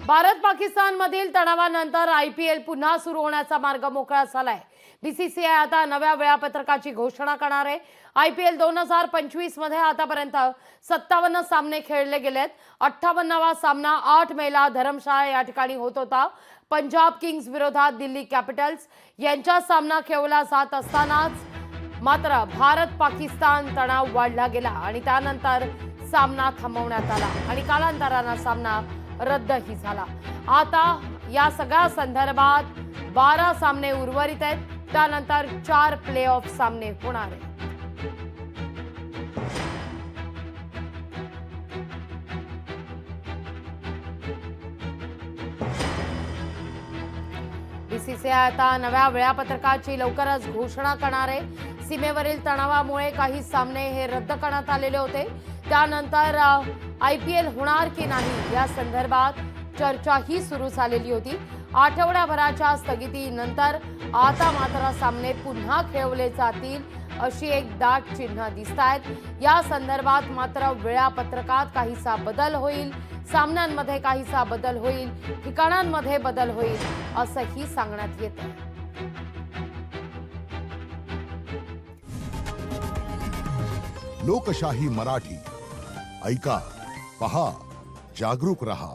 भारत पाकिस्तान मधील तणावानंतर IPL पुन्हा सुरू होण्याचा मार्ग मोकळा झालाय। BCCI आता नव्या वेळापत्रकाची घोषणा करणार आहे। IPL 2025 मध्ये आतापर्यंत 57 सामने खेळले गेलेत। 58वा सामना 8 मेला धर्मशाळा या ठिकाणी होत होता। पंजाब किंग्स विरोधात दिल्ली कॅपिटल्स यांचा सामना खेळला जात असतानाच मात्र भारत पाकिस्तान तणाव वाढला गेला आणि त्यानंतर सामना थांबवण्यात आला आणि कालांतराने सामना रद्दही झाला। आता या सगळ्या संदर्भात 12 सामने उर्वरित आहेत। त्यानंतर 4 प्लेऑफ सामने होणार आहेत। BCCI आता नव्या वेळापत्रकाची लवकरच घोषणा करणार आहे। सीमेवरील तणावामुळे काही सामने हे रद्द करण्यात आलेले होते। त्यानंतर IPL होणार की नाही या संदर्भात चर्चाही सुरू झालेली होती। आठवड्याभराच्या स्थगितीनंतर आता मात्र सामने पुन्हा खेळवले जातील अशी एक दाट चिन्ह दिसतायत। या संदर्भात मात्र वेळापत्रकात काहीसा बदल होईल, सामन्यांमध्ये काहीसा बदल होईल, ठिकाणांमध्ये बदल होईल असंही सांगण्यात येतं। लोकशाही मराठी ऐका, पहा, जागरूक रहा।